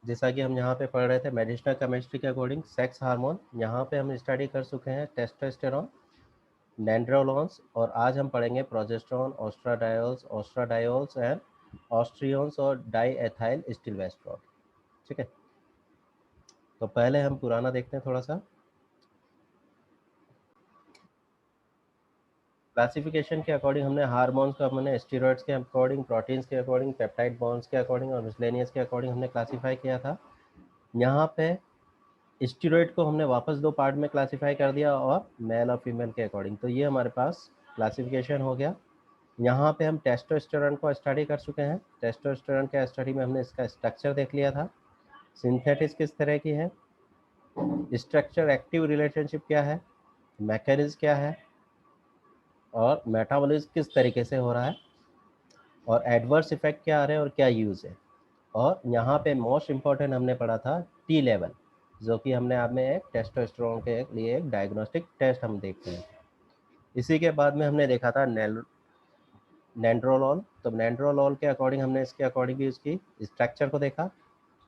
जैसा कि हम यहाँ पे पढ़ रहे थे मेडिसिनल केमिस्ट्री के अकॉर्डिंग सेक्स हार्मोन, यहाँ पे हम स्टडी कर चुके हैं टेस्टोस्टेरोन, नैंड्रोलोन्स, और आज हम पढ़ेंगे प्रोजेस्टेरोन, ओस्ट्राडायोल्स एंड ऑस्ट्रियोन्स और डाईएथाइल स्टिलवेस्ट्रॉल। ठीक है, तो पहले हम पुराना देखते हैं थोड़ा सा। क्लासिफिकेशन के अकॉर्डिंग हमने हार्मोन्स को हमने स्टीरॉइड्स के अकॉर्डिंग, प्रोटीन्स के अकॉर्डिंग, पेप्टाइड बॉन्ड्स के अकॉर्डिंग और मिसलेनियस के अकॉर्डिंग हमने क्लासीफाई किया था। यहाँ पे स्टीरॉइड को हमने वापस दो पार्ट में क्लासीफाई कर दिया और मेल और फीमेल के अकॉर्डिंग। तो ये हमारे पास क्लासिफिकेशन हो गया। यहाँ पे हम टेस्टोस्टेरोन को स्टडी कर चुके हैं। टेस्टोस्टेरोन के स्टडी में हमने इसका स्ट्रक्चर देख लिया था, सिंथेटिक्स किस तरह की है, स्ट्रक्चर एक्टिव रिलेशनशिप क्या है, मैकेनिज्म क्या है, और मेटाबॉलिज्म किस तरीके से हो रहा है, और एडवर्स इफेक्ट क्या आ रहे हैं और क्या यूज़ है। और यहाँ पे मोस्ट इम्पॉर्टेंट हमने पढ़ा था टी लेवल, जो कि हमने आप में एक टेस्टोस्टेरोन के लिए एक डायग्नोस्टिक टेस्ट हम देखते हैं। इसी के बाद में हमने देखा था नैंड्रोलॉल। तो नैंड्रोलॉल के अकॉर्डिंग हमने इसके अकॉर्डिंग भी उसकी स्ट्रक्चर को देखा।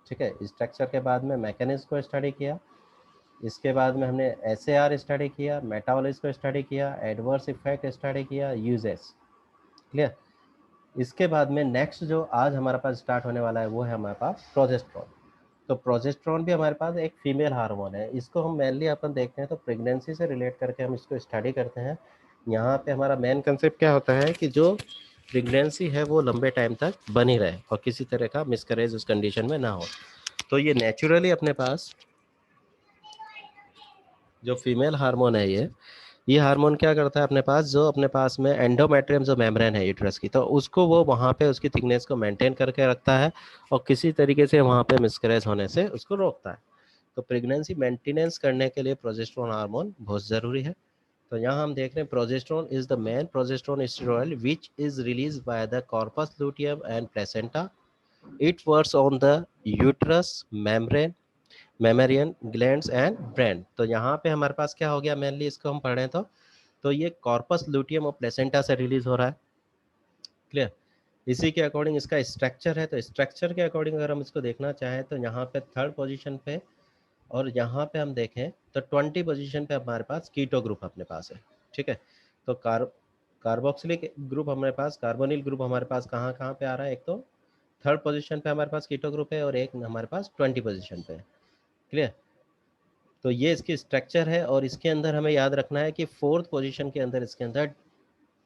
ठीक है, स्ट्रक्चर के बाद में मैकेनिज्म को स्टडी किया। इसके बाद में हमने एसएआर स्टडी किया, मेटाबॉलिज्म को स्टडी किया, एडवर्स इफेक्ट स्टडी किया, यूजेस। क्लियर। इसके बाद में नेक्स्ट जो आज हमारे पास स्टार्ट होने वाला है वो है हमारे पास प्रोजेस्टेरोन। तो प्रोजेस्टेरोन भी हमारे पास एक फीमेल हार्मोन है। इसको हम मेनली अपन देखते हैं तो प्रेगनेंसी से रिलेट करके हम इसको स्टडी करते हैं। यहाँ पे हमारा मेन कंसेप्ट क्या होता है कि जो प्रेगनेंसी है वो लंबे टाइम तक बनी रहे और किसी तरह का मिसकैरेज उस कंडीशन में ना हो। तो ये नेचुरली अपने पास जो फीमेल हार्मोन है ये हार्मोन क्या करता है अपने पास, जो अपने पास में एंडोमेट्रियम जो मेम्ब्रेन है यूट्रस की, तो उसको वो वहाँ पे उसकी थिकनेस को मेंटेन करके रखता है और किसी तरीके से वहाँ पे मिसकैरेज होने से उसको रोकता है। तो प्रेगनेंसी मेंटेनेंस करने के लिए प्रोजेस्टेरोन हार्मोन बहुत ज़रूरी है। तो यहाँ हम देख रहे हैं progesterone is the main progesterone steroid which is release by the corpus luteum and placenta. It works on the uterus membrane, mammarian glands and brain. तो यहाँ पे हमारे पास क्या हो गया, मेनली इसको हम पढ़ रहे हैं तो ये कॉर्पस लुटियम और प्लेसेंटा से रिलीज हो रहा है। क्लियर। इसी के अकॉर्डिंग इसका स्ट्रक्चर है। तो स्ट्रक्चर के अकॉर्डिंग अगर हम इसको देखना चाहें तो यहाँ पे थर्ड पोजीशन पे, और यहाँ पे हम देखें तो 20 पोजीशन पे हमारे पास कीटो ग्रुप अपने पास है। ठीक है, तो कार्बोक्सिलिक ग्रुप हमारे पास, कार्बोनिल ग्रुप हमारे पास कहाँ कहाँ पे आ रहा है, एक तो थर्ड पोजीशन पे हमारे पास कीटो ग्रुप है और एक हमारे पास 20 पोजीशन पे है। क्लियर। तो ये इसकी स्ट्रक्चर है और इसके अंदर हमें याद रखना है कि फोर्थ पोजीशन के अंदर इसके अंदर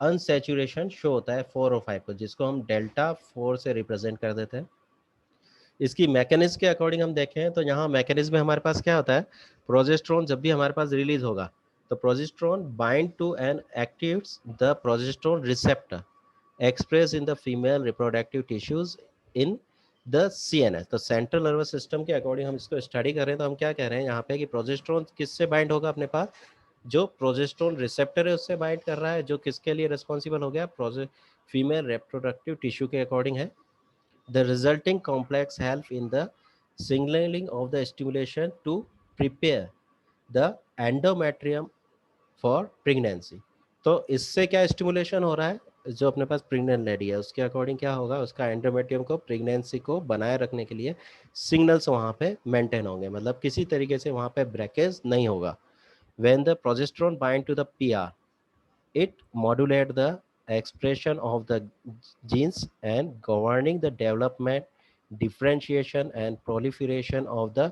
अनसैचुरेशन शो होता है 4 और 5 को, जिसको हम डेल्टा 4 से रिप्रेजेंट कर देते हैं। इसकी मैकेनिज्म के अकॉर्डिंग हम देखें तो यहाँ मैकेनिज्म में हमारे पास क्या होता है, प्रोजेस्टेरोन जब भी हमारे पास रिलीज होगा तो progesterone bind to and activates the progesterone receptor express in the female reproductive tissues in the CNS. तो सेंट्रल नर्वस सिस्टम के अकॉर्डिंग हम इसको स्टडी कर रहे हैं तो हम क्या कह रहे हैं यहाँ पे कि प्रोजेस्टेरोन किससे बाइंड होगा अपने पास, जो प्रोजेस्टेरोन रिसेप्टर है उससे बाइंड कर रहा है, जो किसके लिए रिस्पॉन्सिबल हो गया, फीमेल रिप्रोडक्टिव टिश्यू के अकॉर्डिंग है। The resulting complex help in the signaling of the stimulation to prepare the endometrium for pregnancy। तो इससे क्या स्टिमुलेशन हो रहा है, जो अपने पास प्रेग्नेंट लेडी है उसके अकॉर्डिंग क्या होगा, उसका एंडोमेट्रियम को प्रेगनेंसी को बनाए रखने के लिए सिग्नल्स वहाँ पे मेंटेन होंगे, मतलब किसी तरीके से वहाँ पे ब्रेकेज नहीं होगा। When the progesterone bind to the PR, it modulates the expression of the genes and governing the development, differentiation and proliferation of the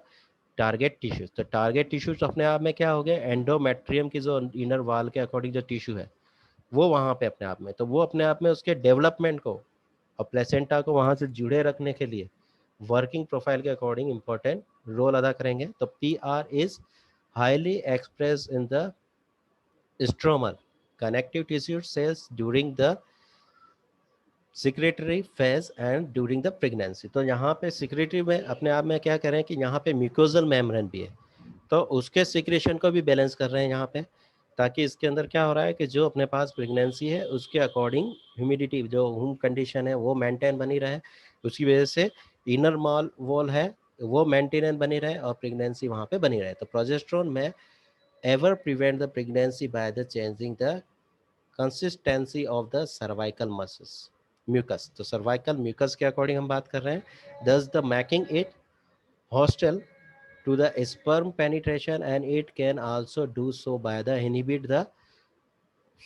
target tissues. तो टारगेट टिश्यूज अपने आप में क्या हो गए, एंडोमेट्रियम की जो इनर वॉल के अकॉर्डिंग जो टिश्यू है वो वहाँ पे अपने आप में, तो वो अपने आप में उसके डेवलपमेंट को और प्लेसेंटा को वहाँ से जुड़े रखने के लिए वर्किंग प्रोफाइल के अकॉर्डिंग इंपॉर्टेंट रोल अदा करेंगे। तो P R is highly express in the stromal connective tissue cells during the secretary phase and during the pregnancy. तो यहाँ पे सिक्रेटरी में अपने आप में क्या करें कि यहाँ पे म्यूकोजल मेम्ब्रेन भी है, तो उसके सिक्रेशन को भी बैलेंस कर रहे हैं यहाँ पे, ताकि इसके अंदर क्या हो रहा है कि जो अपने पास प्रेगनेंसी है उसके अकॉर्डिंग ह्यूमिडिटी जो होम कंडीशन है वो मेंटेन बनी रहे, उसकी वजह से इनर मॉल वॉल है वो मेंटेनेंस बनी रहे और प्रेगनेंसी वहाँ पे बनी रहे। तो प्रोजेस्टेरोन में ever prevent the pregnancy by the changing the consistency of the cervical muscles mucus. तो सर्वाइकल म्यूकस के अकॉर्डिंग हम बात कर रहे हैं, thus the making it hostile to the sperm penetration, and it can also do so by the inhibit the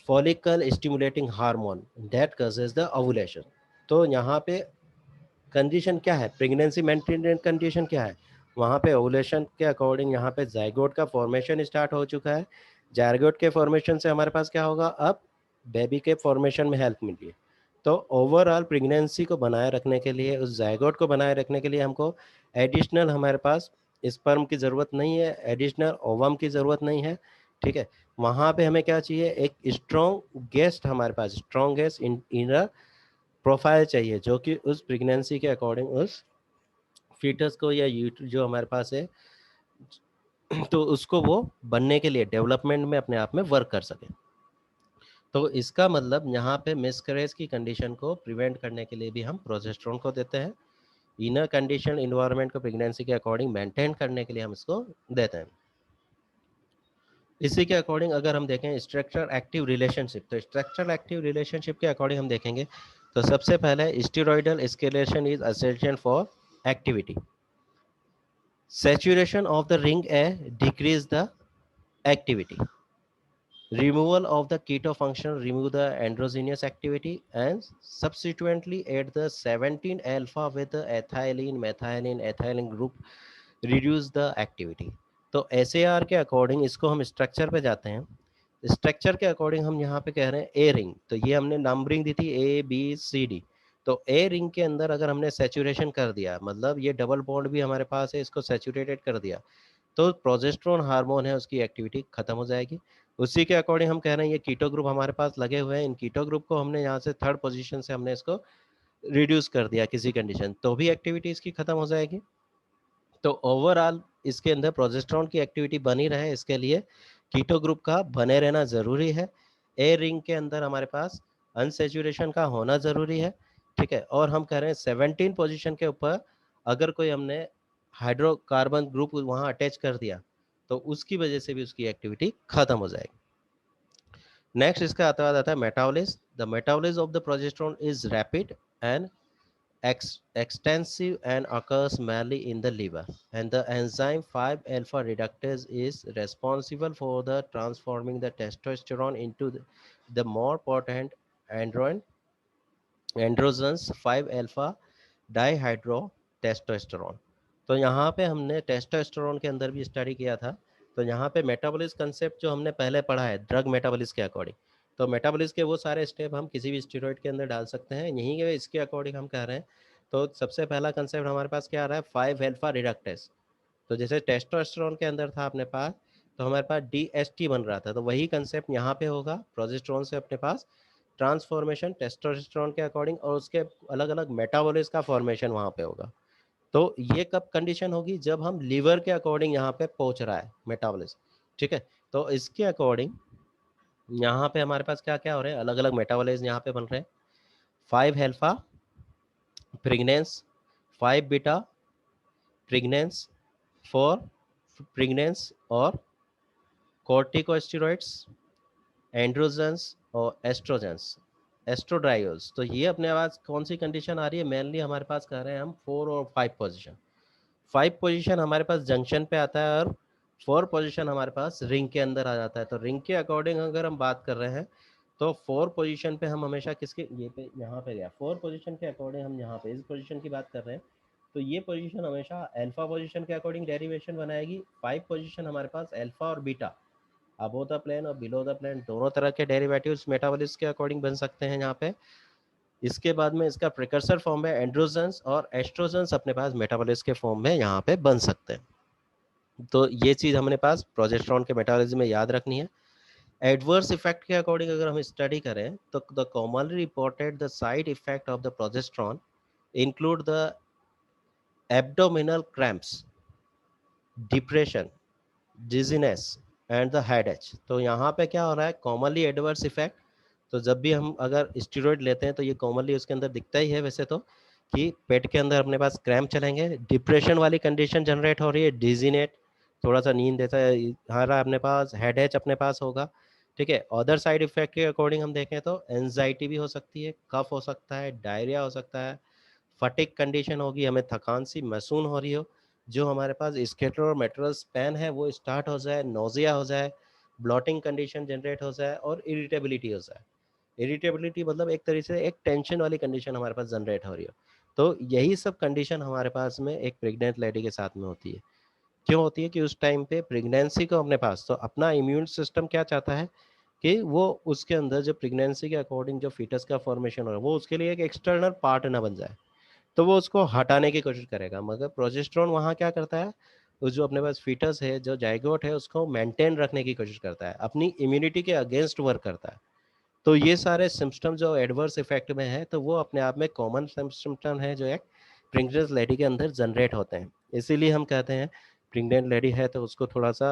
follicle stimulating hormone that causes the ovulation. तो यहाँ पे कंडीशन क्या है, प्रेगनेंसी मेंटेनेंस कंडीशन क्या है, वहाँ पे ओवुलेशन के अकॉर्डिंग यहाँ पे जाइगोट का फॉर्मेशन स्टार्ट हो चुका है। जाइगोट के फॉर्मेशन से हमारे पास क्या होगा, अब बेबी के फॉर्मेशन में हेल्प मिली है। तो ओवरऑल प्रेगनेंसी को बनाए रखने के लिए, उस जाइगोट को बनाए रखने के लिए हमको एडिशनल हमारे पास स्पर्म की ज़रूरत नहीं है, एडिशनल ओवम की ज़रूरत नहीं है। ठीक है, वहाँ पे हमें क्या चाहिए, एक स्ट्रॉन्ग गेस्ट, हमारे पास स्ट्रॉन्ग गेस्ट इनर प्रोफाइल चाहिए, जो कि उस प्रेगनेंसी के अकॉर्डिंग उस फीटस को या जो हमारे पास है तो उसको वो बनने के लिए डेवलपमेंट में अपने आप में वर्क कर सके। तो इसका मतलब यहाँ पे मिसकैरेज की कंडीशन को प्रिवेंट करने के लिए भी हम प्रोजेस्टेरोन को देते हैं। इनर कंडीशन इन्वायरमेंट को प्रेगनेंसी के अकॉर्डिंग मेंटेन करने के लिए हम इसको देते हैं। इसी के अकॉर्डिंग अगर हम देखें स्ट्रक्चर एक्टिव रिलेशनशिप, तो स्ट्रक्चर एक्टिव रिलेशनशिप के अकॉर्डिंग हम देखेंगे तो सबसे पहले steroidal escalation is essential for activity. Saturation of the ring A decrease the activity. Removal of the keto function remove the androgynous activity, and subsequently add the 17 alpha with the ethylene methylene ethylene group reduce the activity। तो SAR के according इसको हम structure पे जाते हैं। Structure के according हम यहाँ पे कह रहे हैं ए रिंग, तो ये हमने नंबरिंग दी थी ABCD। तो ए रिंग के अंदर अगर हमने सैचुरेशन कर दिया, मतलब ये डबल बॉन्ड भी हमारे पास है, इसको सैचुरेटेड कर दिया, तो प्रोजेस्टेरोन हार्मोन है उसकी एक्टिविटी खत्म हो जाएगी। उसी के अकॉर्डिंग हम कह रहे हैं ये कीटो ग्रुप हमारे पास लगे हुए हैं, इन कीटो ग्रुप को हमने यहाँ से थर्ड पोजीशन से हमने इसको रिड्यूस कर दिया किसी कंडीशन, तो भी एक्टिविटी इसकी खत्म हो जाएगी। तो ओवरऑल इसके अंदर प्रोजेस्टेरोन की एक्टिविटी बनी रहे, इसके लिए कीटो ग्रुप का बने रहना ज़रूरी है। ए रिंग के अंदर हमारे पास अनसेचुरेशन का होना ज़रूरी है। ठीक है, और हम कह रहे हैं 17 पोजीशन के ऊपर अगर कोई हमने हाइड्रोकार्बन ग्रुप वहाँ अटैच कर दिया तो उसकी वजह से भी उसकी एक्टिविटी खत्म हो जाएगी। नेक्स्ट इसका आता है metabolism. The metabolism of the progesterone is rapid and extensive and occurs mainly in the liver, and the enzyme 5-alpha reductase is responsible for the transforming the testosterone into the more potent androgen androgens 5-alpha dihydrotestosterone. तो यहाँ पे हमने testosterone के अंदर भी study किया था। तो यहाँ पे मेटाबॉलिज्म कंसेप्ट जो हमने पहले पढ़ा है ड्रग मेटाबॉलिज्म के अकॉर्डिंग, तो मेटाबॉलिज्म के वो सारे स्टेप हम किसी भी स्टेरॉइड के अंदर डाल सकते हैं, यहीं के इसके अकॉर्डिंग हम कह रहे हैं। तो सबसे पहला कंसेप्ट हमारे पास क्या आ रहा है, 5-alpha रिडक्टेस। तो जैसे टेस्टोस्टेरोन के अंदर था अपने पास, तो हमारे पास DST बन रहा था, तो वही कंसेप्ट यहाँ पे होगा प्रोजेस्टेरोन से अपने पास ट्रांसफॉर्मेशन टेस्टोस्टेरोन के अकॉर्डिंग, और उसके अलग अलग मेटाबॉलिज्म का फॉर्मेशन वहाँ पे होगा। तो ये कब कंडीशन होगी, जब हम लीवर के अकॉर्डिंग यहाँ पे पहुँच रहा है मेटाबॉलिज्म। ठीक है, तो इसके अकॉर्डिंग यहाँ पे हमारे पास क्या क्या हो रहे हैं, अलग अलग मेटाबॉलिज्म यहाँ पे बन रहे हैं। 5-alpha प्रेग्नेंस, 5-beta प्रेग्नेंस, 4 प्रेग्नेंस और कॉर्टिकोस्टेरॉइड्स, एंड्रोजन्स और एस्ट्रोजेंस, एस्ट्रोडायोल्स। तो ये अपने पास कौन सी कंडीशन आ रही है, मेनली हमारे पास कह रहे हैं हम 4 और 5 पोजीशन। 5 पोजीशन हमारे पास जंक्शन पे आता है और 4 पोजीशन हमारे पास रिंग के अंदर आ जाता है। तो रिंग के अकॉर्डिंग अगर हम बात कर रहे हैं तो 4 पोजीशन पे हम हमेशा किसके, ये पे यहाँ पे गया 4 पोजीशन के अकॉर्डिंग हम यहाँ पे इस पोजीशन की बात कर रहे हैं, तो ये पोजीशन हमेशा अल्फा पोजीशन के अकॉर्डिंग डेरिवेशन बनाएगी। 5 पोजीशन हमारे पास अल्फा और बीटा, अबो द प्लेन और बिलो द प्लेन दोनों तरह के डेरिवेटिव्स मेटाबॉलिज्म के अकॉर्डिंग बन सकते हैं यहाँ पे। इसके बाद में इसका प्रिकर्सर फॉर्म है एंड्रोजन्स, और एस्ट्रोजन्स अपने पास मेटाबॉलिज्म के फॉर्म में यहाँ पे बन सकते हैं। तो ये चीज़ हमने पास प्रोजेस्टेरोन के मेटाबॉलिज्म में याद रखनी है। एडवर्स इफेक्ट के अकॉर्डिंग अगर हम स्टडी करें तो the commonly reported the side effect of the progesterone include the abdominal cramps, depression, dizziness and the headache. तो यहाँ पे क्या हो रहा है, कॉमनली एडवर्स इफेक्ट, तो जब भी हम अगर स्टेरॉइड लेते हैं तो ये कॉमनली उसके अंदर दिखता ही है वैसे तो, कि पेट के अंदर अपने पास क्रैम्प चलेंगे, डिप्रेशन वाली कंडीशन जनरेट हो रही है, डिजीनेट थोड़ा सा नींद ऐसा आ रहा है अपने पास, हेडेच अपने पास होगा। ठीक है, अदर साइड इफेक्ट के अकॉर्डिंग हम देखें तो एंजाइटी भी हो सकती है, कफ हो सकता है, डायरिया हो सकता है, फटिक कंडीशन होगी, हमें थकान सी महसूस हो रही हो, जो हमारे पास स्केटर और मेट्रल स्पैन है वो स्टार्ट हो जाए, नोजिया हो जाए, ब्लॉटिंग कंडीशन जनरेट हो जाए और इरिटेबिलिटी हो जाए। इरिटेबिलिटी मतलब एक तरीके से एक टेंशन वाली कंडीशन हमारे पास जनरेट हो रही हो। तो यही सब कंडीशन हमारे पास में एक प्रेग्नेंट लेडी के साथ में होती है। क्यों होती है कि उस टाइम पे प्रेगनेंसी को अपने पास तो अपना इम्यून सिस्टम क्या चाहता है कि वो उसके अंदर जो प्रेगनेंसी के अकॉर्डिंग जो फीटस का फॉर्मेशन हो रहा है वो उसके लिए एक एक्सटर्नल पार्ट ना बन जाए, तो वो उसको हटाने की कोशिश करेगा। मगर प्रोजेस्टेरोन वहाँ क्या करता है, उस जो अपने पास फीटस है, जो जाइगोट है, उसको मेंटेन रखने की कोशिश करता है, अपनी इम्यूनिटी के अगेंस्ट वर्क करता है। तो ये सारे सिम्टम जो एडवर्स इफेक्ट में है तो वो अपने आप में कॉमन सिम्टम है जो एक प्रेग्नेंट लेडी के अंदर जनरेट होते हैं। इसीलिए हम कहते हैं प्रेग्नेंट लेडी है तो उसको थोड़ा सा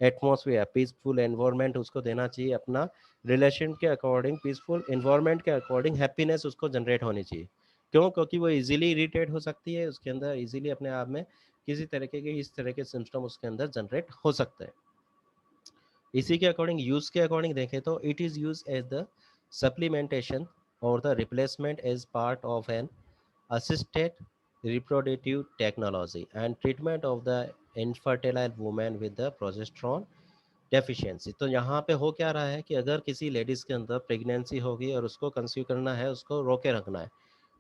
एटमॉस्फेयर, पीसफुल एनवायरनमेंट उसको देना चाहिए, अपना रिलेशन के अकॉर्डिंग, पीसफुल एनवायरनमेंट के अकॉर्डिंग हैप्पीनेस उसको जनरेट होनी चाहिए। क्यों? क्योंकि वो इजीली इरिटेट हो सकती है, उसके अंदर इजीली अपने आप में किसी तरीके के इस तरह के सिम्टम उसके अंदर जनरेट हो सकते हैं। इसी के अकॉर्डिंग यूज के अकॉर्डिंग देखें तो it is use as the supplementation और the replacement as part of an assisted reproductive technology and treatment of the infertile woman with the progesterone deficiency। तो यहाँ पे हो क्या रहा है कि अगर किसी लेडीज के अंदर प्रेगनेंसी होगी और उसको कंसीव करना है, उसको रोके रखना है,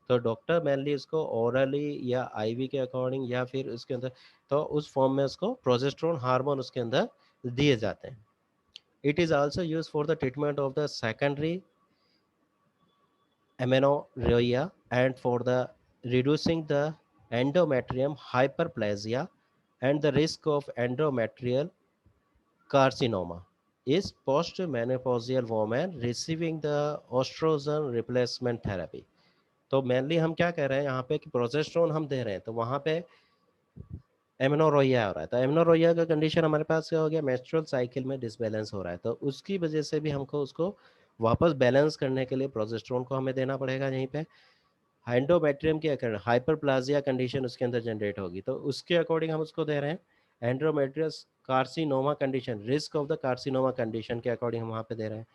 तो डॉक्टर मेनली उसको ओरली या आईवी के अकॉर्डिंग या फिर उसके अंदर तो उस फॉर्म में उसको प्रोजेस्टेरोन हार्मोन उसके अंदर दिए जाते हैं। It is also use for the treatment of the secondary amenorrhea and for the reducing the endometrium hyperplasia and the risk of endometrial carcinoma is postmenopausal woman receiving the estrogen replacement therapy। तो mainly हम क्या कह रहे हैं यहाँ पे कि progesterone हम दे रहे हैं तो वहाँ पे एमेनोरोइया हो रहा है, तो एमेनोरोइया का कंडीशन हमारे पास क्या हो गया, मेंस्ट्रुअल साइकिल में डिसबैलेंस हो रहा है, तो उसकी वजह से भी हमको उसको वापस बैलेंस करने के लिए प्रोजेस्टेरोन को हमें देना पड़ेगा। यहीं पे एंडोमेट्रियम के हाइपरप्लाजिया कंडीशन उसके अंदर जनरेट होगी तो उसके अकॉर्डिंग हम उसको दे रहे हैं। Endometriosis carcinoma condition, risk of the carcinoma condition के अकॉर्डिंग हम वहाँ पे दे रहे हैं।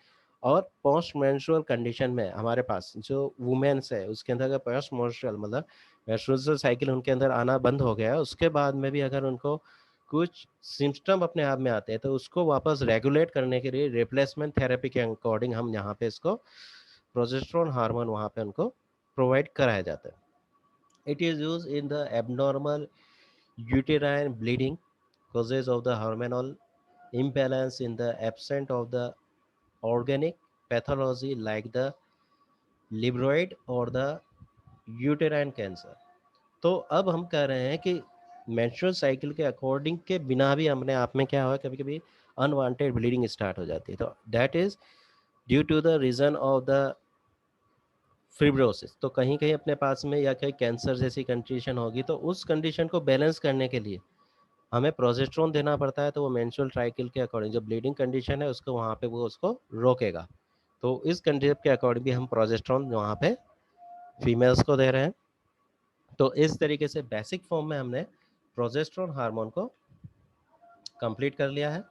और पोस्ट मेंस्ट्रुअल कंडीशन में हमारे पास जो वुमेन्स है उसके अंदर अगर पोस्ट मेंस्ट्रुअल मतलब मेंस्ट्रुअल साइकिल उनके अंदर आना बंद हो गया है, उसके बाद में भी अगर उनको कुछ सिम्टम अपने आप में आते हैं तो उसको वापस रेगुलेट करने के लिए रिप्लेसमेंट थेरेपी के अकॉर्डिंग हम यहाँ पे इसको प्रोजेस्टेरोन हार्मोन वहाँ पे उनको प्रोवाइड कराया जाता है। It is use in the abnormal uterine bleeding causes of the hormonal imbalance in the absence of the organic pathology like the libroid और the uterine cancer। तो अब हम कह रहे हैं कि मेंस्ट्रुअल साइकिल के अकॉर्डिंग के बिना भी अपने आप में क्या हुआ, कभी कभी अनवांटेड ब्लीडिंग स्टार्ट हो जाती है, तो that is due to the reason of the fibrosis. तो कहीं कहीं अपने पास में या कहीं कैंसर जैसी कंडीशन होगी तो उस कंडीशन को बैलेंस करने के लिए हमें प्रोजेस्टेरोन देना पड़ता है, तो वो मेंस्ट्रुअल साइकिल के अकॉर्डिंग जो ब्लीडिंग कंडीशन है उसको वहाँ पे वो उसको रोकेगा। तो इस कंडीशन के अकॉर्डिंग भी हम प्रोजेस्टेरोन वहाँ पे फीमेल्स को दे रहे हैं। तो इस तरीके से बेसिक फॉर्म में हमने प्रोजेस्टेरोन हार्मोन को कंप्लीट कर लिया है।